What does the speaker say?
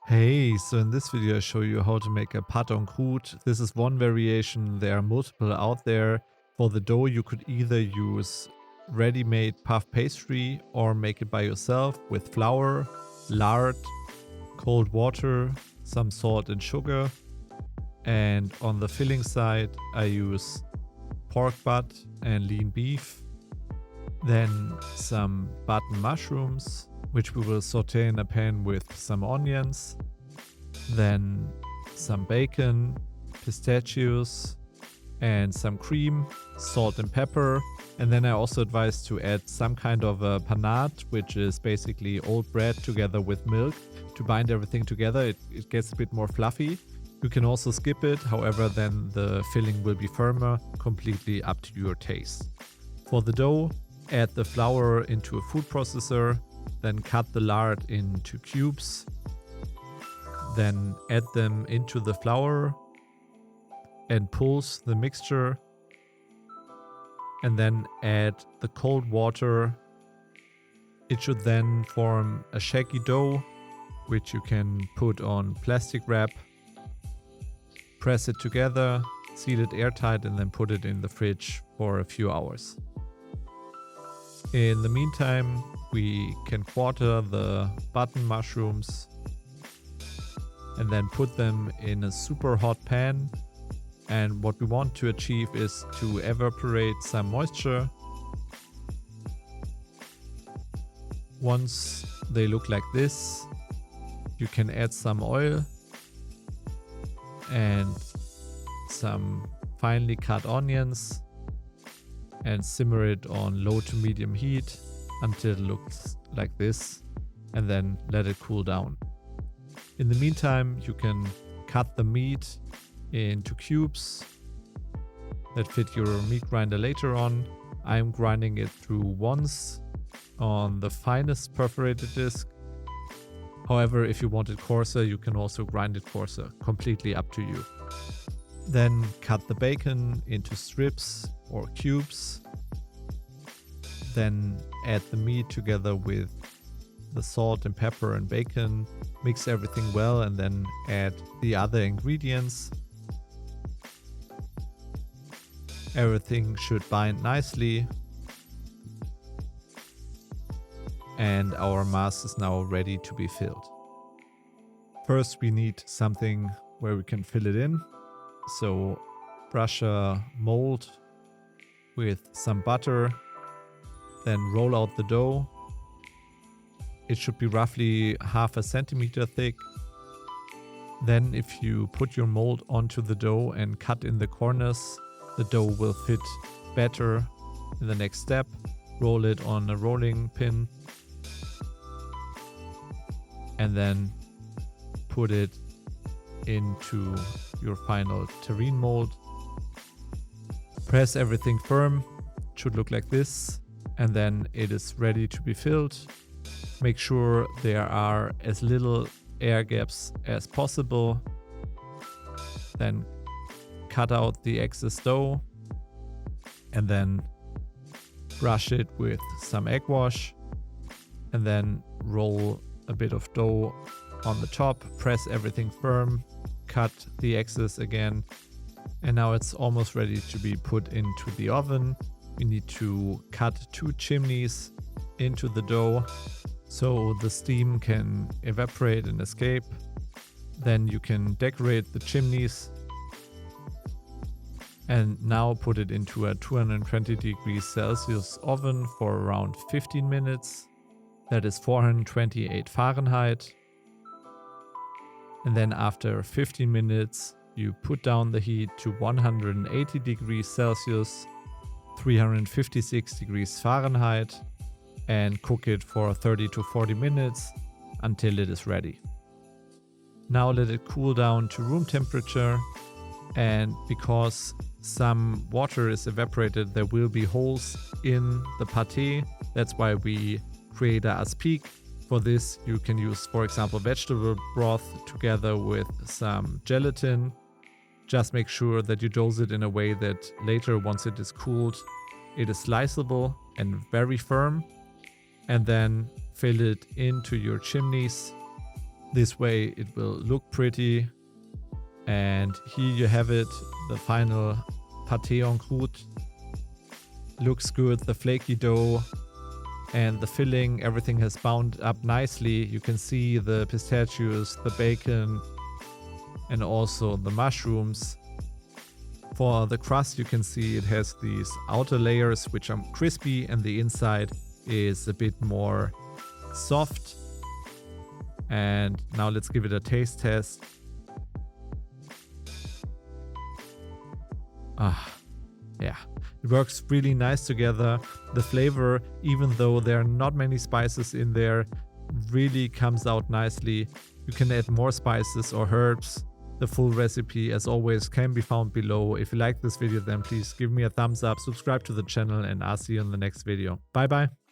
Hey, so in this video I show you how to make a pâte en croûte. This is one variation, there are multiple out there. For the dough you could either use ready-made puff pastry or make it by yourself with flour, lard, cold water, some salt and sugar. And on the filling side I use pork butt and lean beef. Then some button mushrooms, which we will saute in a pan with some onions. Then some bacon, pistachios, and some cream, salt and pepper. And then I also advise to add some kind of a panade, which is basically old bread together with milk to bind everything together. It gets a bit more fluffy. You can also skip it, however then the filling will be firmer, completely up to your taste. For the dough, add the flour into a food processor, then cut the lard into cubes, then add them into the flour and pulse the mixture, and then add the cold water. It should then form a shaggy dough, which you can put on plastic wrap, press it together, seal it airtight, and then put it in the fridge for a few hours. In the meantime, we can quarter the button mushrooms and then put them in a super hot pan. And what we want to achieve is to evaporate some moisture. Once they look like this, you can add some oil and some finely cut onions and simmer it on low to medium heat until it looks like this, and then let it cool down. In the meantime, you can cut the meat into cubes that fit your meat grinder later on. I'm grinding it through once on the finest perforated disc. However, if you want it coarser, you can also grind it coarser, completely up to you. Then cut the bacon into strips or cubes. Then add the meat together with the salt and pepper and bacon. Mix everything well and then add the other ingredients. Everything should bind nicely. And our mass is now ready to be filled. First we need something where we can fill it in. So brush a mold with some butter, then roll out the dough. It should be roughly half a centimeter thick. Then if you put your mold onto the dough and cut in the corners, the dough will fit better. In the next step, roll it on a rolling pin and then put it into your final terrine mold. Press everything firm, it should look like this, and then it is ready to be filled. Make sure there are as little air gaps as possible. Then cut out the excess dough and then brush it with some egg wash and then roll a bit of dough on the top, press everything firm, cut the excess again, and now it's almost ready to be put into the oven. We need to cut 2 chimneys into the dough so the steam can evaporate and escape. Then you can decorate the chimneys and now put it into a 220 degrees Celsius oven for around 15 minutes. That is 428 Fahrenheit. And then after 15 minutes, you put down the heat to 180 degrees Celsius, 356 degrees Fahrenheit, and cook it for 30 to 40 minutes until it is ready. Now let it cool down to room temperature, and because some water is evaporated, there will be holes in the pâté. That's why we create a Aspic. For this you can use, for example, vegetable broth together with some gelatin. Just make sure that you dose it in a way that later, once it is cooled, it is sliceable and very firm. And then fill it into your chimneys This way it will look pretty. And here you have it, the final pâté en croûte. Looks good, the flaky dough and the filling, everything has bound up nicely. You can see the pistachios, the bacon, and also the mushrooms. For the crust, you can see it has these outer layers which are crispy and the inside is a bit more soft. And now let's give it a taste test. Yeah, it works really nice together. The flavor, even though there are not many spices in there, really comes out nicely. You can add more spices or herbs. The full recipe, as always, can be found below. If you like this video, then please give me a thumbs up, subscribe to the channel, and I'll see you in the next video. Bye bye.